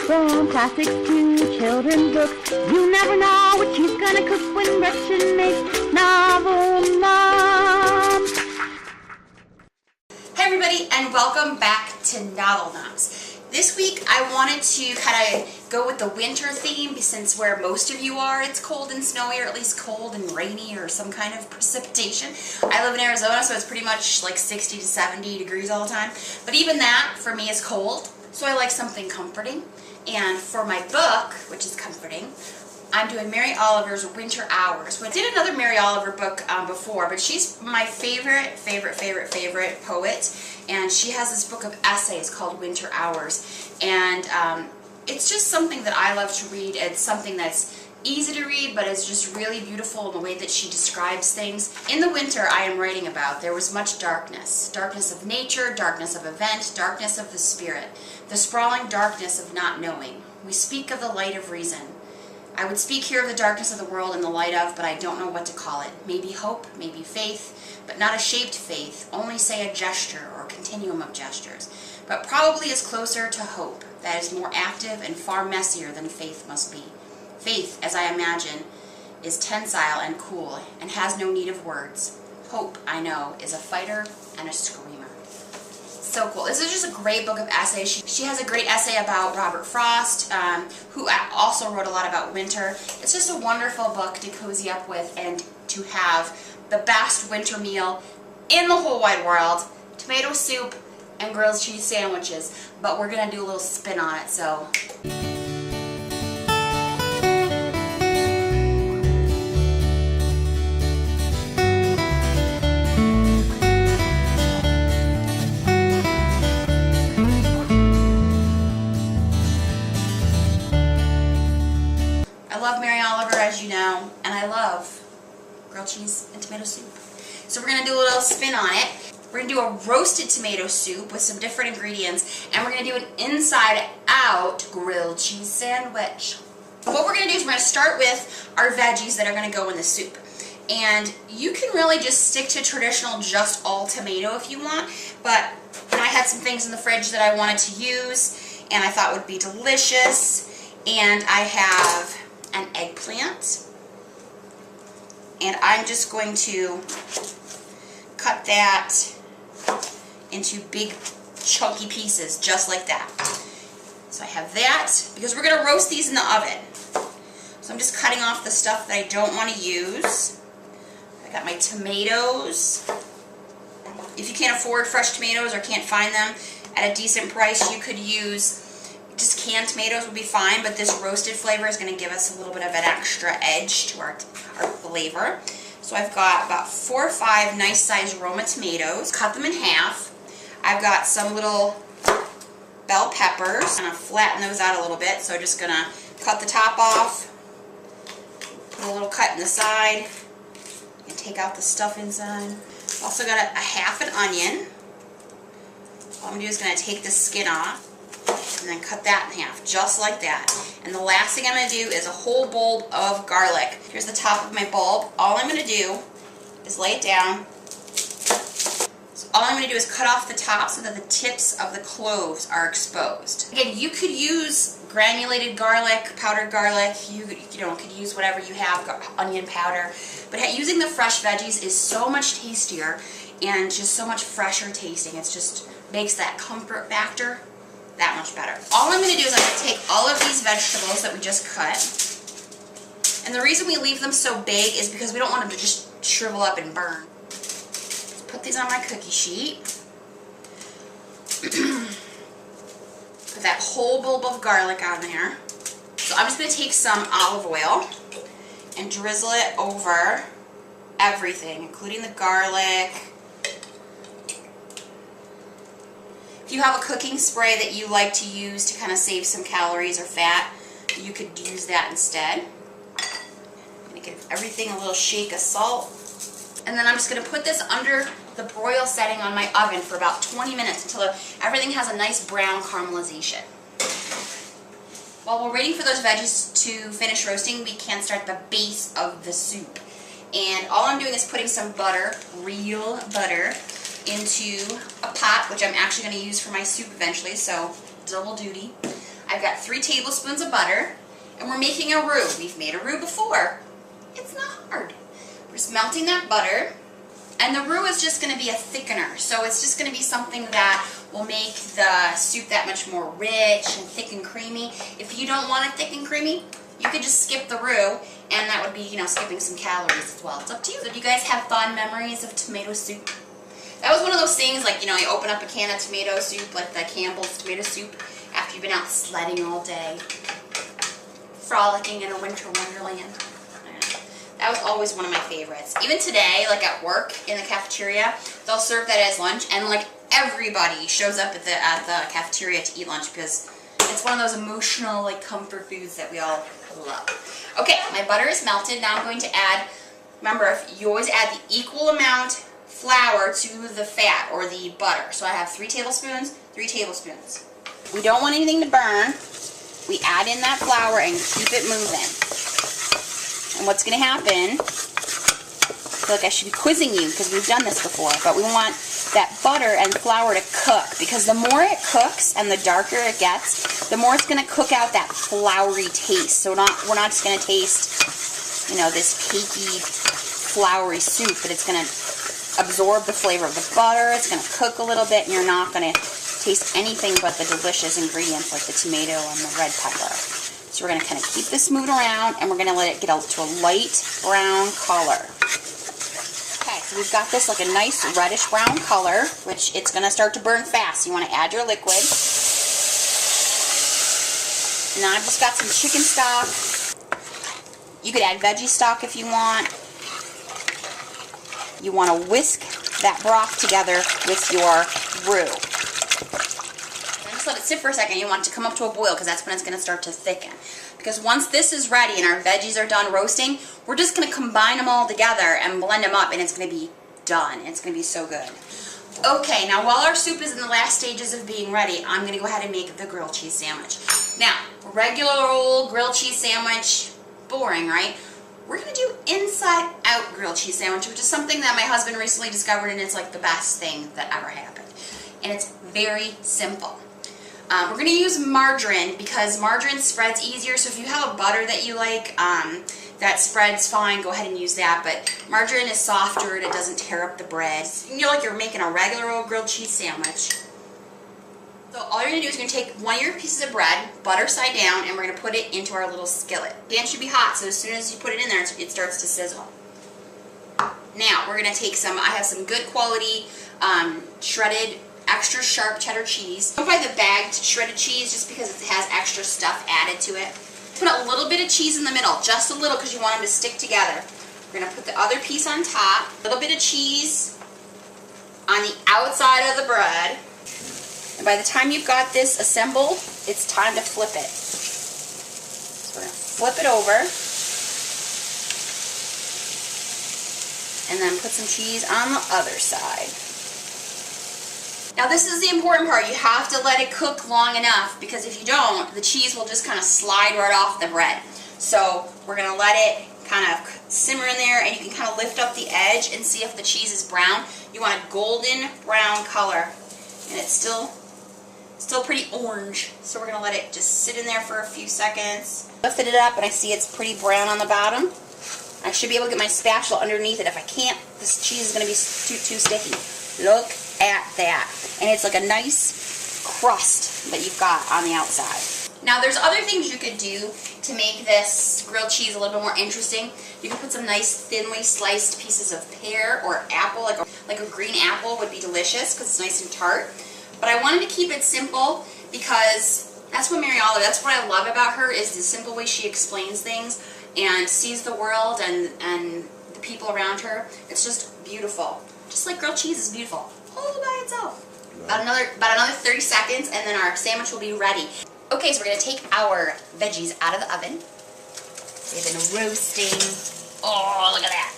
From classics to children's books, you never know what she's gonna cook when Gretchen makes novel moms. Hey everybody, and welcome back to Novel Noms. This week I wanted to kind of go with the winter theme, since where most of you are, it's cold and snowy, or at least cold and rainy, or some kind of precipitation. I live in Arizona, so it's pretty much like 60 to 70 degrees all the time. But even that, for me, is cold. So I like something comforting. And for my book, which is comforting, I'm doing Mary Oliver's Winter Hours. So I did another Mary Oliver book before, but she's my favorite poet. And she has this book of essays called Winter Hours. And it's just something that I love to read. It's something that's easy to read, but it's just really beautiful in the way that she describes things. In the winter I am writing about, there was much darkness. Darkness of nature, darkness of event, darkness of the spirit. The sprawling darkness of not knowing. We speak of the light of reason. I would speak here of the darkness of the world and the light of, but I don't know what to call it. Maybe hope, maybe faith, but not a shaped faith, only say a gesture or continuum of gestures. But probably is closer to hope, that is more active and far messier than faith must be. Faith, as I imagine, is tensile and cool and has no need of words. Hope, I know, is a fighter and a screamer. So cool. This is just a great book of essays. She has a great essay about Robert Frost, who also wrote a lot about winter. It's just a wonderful book to cozy up with and to have the best winter meal in the whole wide world. Tomato soup and grilled cheese sandwiches. But we're going to do a little spin on it, so... I love Mary Oliver, as you know, and I love grilled cheese and tomato soup. So we're going to do a little spin on it. We're going to do a roasted tomato soup with some different ingredients, and we're going to do an inside-out grilled cheese sandwich. What we're going to do is we're going to start with our veggies that are going to go in the soup. And you can really just stick to traditional just all tomato if you want, but I had some things in the fridge that I wanted to use and I thought would be delicious. And I have an eggplant, and I'm just going to cut that into big chunky pieces just like that. So I have that because we're going to roast these in the oven. So I'm just cutting off the stuff that I don't want to use. I got my tomatoes. If you can't afford fresh tomatoes or can't find them at a decent price, you could use just canned tomatoes would be fine, but this roasted flavor is going to give us a little bit of an extra edge to our flavor. So I've got about 4 or 5 nice sized Roma tomatoes. Cut them in half. I've got some little bell peppers. I'm going to flatten those out a little bit, so I'm just going to cut the top off, put a little cut in the side, and take out the stuff inside. Also got a half an onion. All I'm going to do is going to take the skin off and then cut that in half, just like that. And the last thing I'm going to do is a whole bulb of garlic. Here's the top of my bulb. All I'm going to do is lay it down. So all I'm going to do is cut off the top so that the tips of the cloves are exposed. Again, you could use granulated garlic, powdered garlic. You know, could use whatever you have, onion powder. But using the fresh veggies is so much tastier and just so much fresher tasting. It just makes that comfort factor that much better. All I'm going to do is I'm going to take all of these vegetables that we just cut, and the reason we leave them so big is because we don't want them to just shrivel up and burn. Put these on my cookie sheet. Put that whole bulb of garlic on there. So I'm just going to take some olive oil and drizzle it over everything, including the garlic. If you have a cooking spray that you like to use to kind of save some calories or fat, you could use that instead. I'm going to give everything a little shake of salt. And then I'm just going to put this under the broil setting on my oven for about 20 minutes until everything has a nice brown caramelization. While we're waiting for those veggies to finish roasting, we can start the base of the soup. And all I'm doing is putting some butter, real butter, into a pot, which I'm actually going to use for my soup eventually, so double duty. I've I've got 3 tablespoons of butter, and we're making a roux. We've made a roux before. It's not hard. We're just melting that butter, and the roux is just going to be a thickener. So it's just going to be something that will make the soup that much more rich and thick and creamy. If you don't want it thick and creamy, you could just skip the roux, and that would be, you know, skipping some calories as well. It's up to you. So do you guys have fond memories of tomato soup? That was one of those things, like, you know, you open up a can of tomato soup, like the Campbell's tomato soup, after you've been out sledding all day, frolicking in a winter wonderland. That was always one of my favorites. Even today, like at work in the cafeteria, they'll serve that as lunch, and like everybody shows up at the cafeteria to eat lunch because it's one of those emotional, like, comfort foods that we all love. Okay, my butter is melted. Now I'm going to add, remember, you always add the equal amount flour to the fat or the butter. So I have 3 tablespoons, 3 tablespoons. We don't want anything to burn. We add in that flour and keep it moving. And what's going to happen, I feel like I should be quizzing you because we've done this before, but we want that butter and flour to cook, because the more it cooks and the darker it gets, the more it's going to cook out that floury taste. So we're not just going to taste, you know, this cakey, floury soup, but it's going to absorb the flavor of the butter. It's going to cook a little bit, and you're not going to taste anything but the delicious ingredients like the tomato and the red pepper. So we're going to kind of keep this moving around, and we're going to let it get to a light brown color. Okay, so we've got this like a nice reddish brown color, which it's going to start to burn fast. You want to add your liquid. Now I've just got some chicken stock. You could add veggie stock if you want. You want to whisk that broth together with your roux. And just let it sit for a second. You want it to come up to a boil because that's when it's going to start to thicken. Because once this is ready and our veggies are done roasting, we're just going to combine them all together and blend them up, and it's going to be done. It's going to be so good. Okay, now while our soup is in the last stages of being ready, I'm going to go ahead and make the grilled cheese sandwich. Now, regular old grilled cheese sandwich, boring, right? We're going to do Inside-Out grilled cheese sandwich, which is something that my husband recently discovered, and it's like the best thing that ever happened. And it's very simple. We're going to use margarine because margarine spreads easier, so if you have a butter that you like that spreads fine, go ahead and use that, but margarine is softer and it doesn't tear up the bread. You know, like you're making a regular old grilled cheese sandwich. So all you're going to do is you're going to take one of your pieces of bread, butter side down, and we're going to put it into our little skillet. The pan should be hot, so as soon as you put it in there, it starts to sizzle. Now, we're going to take some, I have some good quality shredded, extra sharp cheddar cheese. Don't buy the bagged shredded cheese just because it has extra stuff added to it. Put a little bit of cheese in the middle, just a little because you want them to stick together. We're going to put the other piece on top, a little bit of cheese on the outside of the bread. And by the time you've got this assembled, it's time to flip it. So we're going to flip it over. And then put some cheese on the other side. Now this is the important part. You have to let it cook long enough, because if you don't, the cheese will just kind of slide right off the bread. So we're going to let it kind of simmer in there, and you can kind of lift up the edge and see if the cheese is brown. You want a golden brown color, and it's still pretty orange, so we're going to let it just sit in there for a few seconds. Lifted it up and I see it's pretty brown on the bottom. I should be able to get my spatula underneath it. If I can't, this cheese is going to be too sticky. Look at that. And it's like a nice crust that you've got on the outside. Now there's other things you could do to make this grilled cheese a little bit more interesting. You can put some nice thinly sliced pieces of pear or apple, like a green apple would be delicious because it's nice and tart. But I wanted to keep it simple because that's what Mary Oliver, that's what I love about her, is the simple way she explains things and sees the world and the people around her. It's just beautiful. Just like grilled cheese is beautiful all by itself. About another 30 seconds and then our sandwich will be ready. Okay, so we're going to take our veggies out of the oven. They've been roasting. Oh, look at that.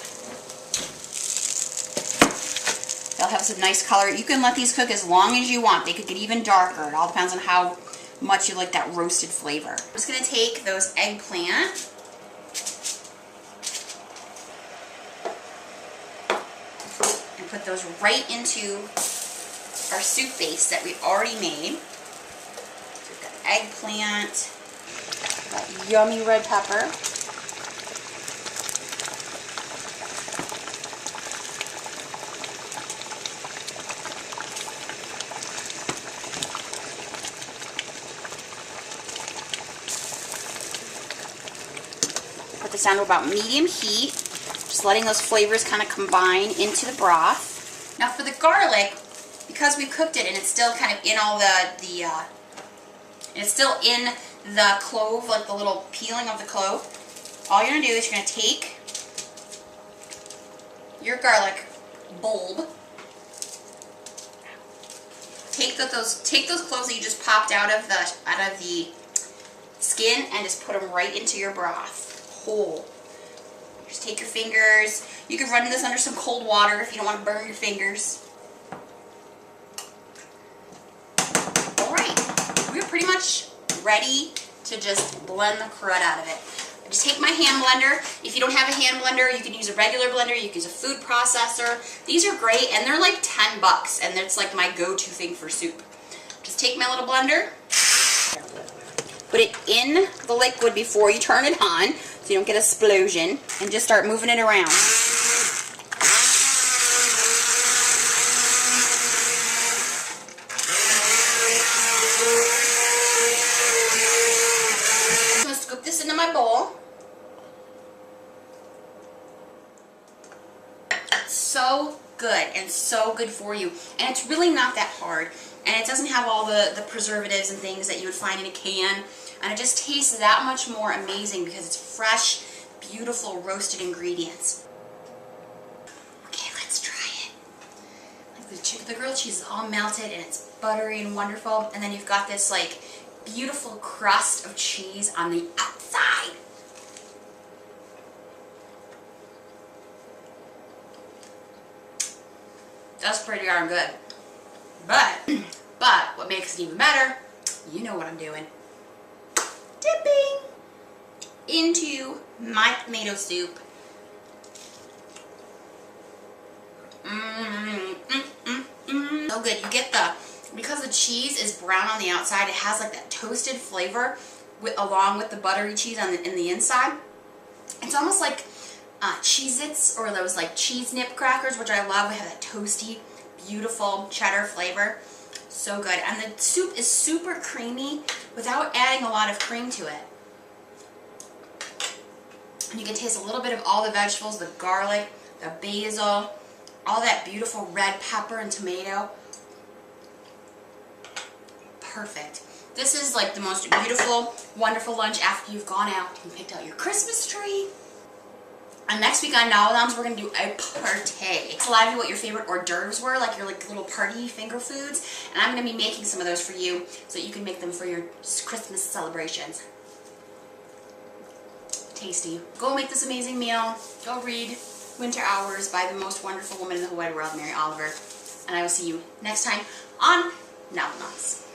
They'll have some nice color. You can let these cook as long as you want. They could get even darker. It all depends on how much you like that roasted flavor. I'm just going to take those eggplant and put those right into our soup base that we already made. So we've got eggplant, that yummy red pepper. Put this down to about medium heat, just letting those flavors kind of combine into the broth. Now for the garlic, because we cooked it and it's still kind of in all it's still in the clove, like the little peeling of the clove, all you're going to do is you're going to take your garlic bulb, take those cloves that you just popped out of the skin and just put them right into your broth, whole. Just take your fingers. You can run this under some cold water if you don't want to burn your fingers. Alright, we're pretty much ready to just blend the crud out of it. I just take my hand blender. If you don't have a hand blender, you can use a regular blender, you can use a food processor. These are great and they're like $10 and it's like my go-to thing for soup. Just take my little blender, put it in the liquid before you turn it on so you don't get an explosion, and just start moving it around. I'm going to scoop this into my bowl. It's so good and so good for you, and it's really not that hard, and it doesn't have all the preservatives and things that you would find in a can. And it just tastes that much more amazing because it's fresh, beautiful, roasted ingredients. Okay, let's try it. Like the grilled cheese is all melted and it's buttery and wonderful. And then you've got this like beautiful crust of cheese on the outside. That's pretty darn good. But what makes it even better, you know what I'm doing. Dipping into my tomato soup. So good. You get because the cheese is brown on the outside, it has like that toasted flavor along with the buttery cheese in the inside. It's almost like Cheez-Its or those like cheese nip crackers, which I love. We have that toasty, beautiful cheddar flavor. So good. And the soup is super creamy without adding a lot of cream to it. And you can taste a little bit of all the vegetables, the garlic, the basil, all that beautiful red pepper and tomato. Perfect. This is like the most beautiful, wonderful lunch after you've gone out and picked out your Christmas tree. And next week on Noms, we're going to do a party. Asked a lot of you what your favorite hors d'oeuvres were, like your little party finger foods. And I'm going to be making some of those for you so that you can make them for your Christmas celebrations. Tasty. Go make this amazing meal. Go read Winter Hours by the most wonderful woman in the whole wide world, Mary Oliver. And I will see you next time on Noms.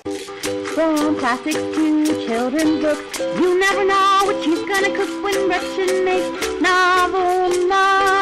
From classics to children's books, you never know what she's gonna cook when Gretchen makes novel Noms.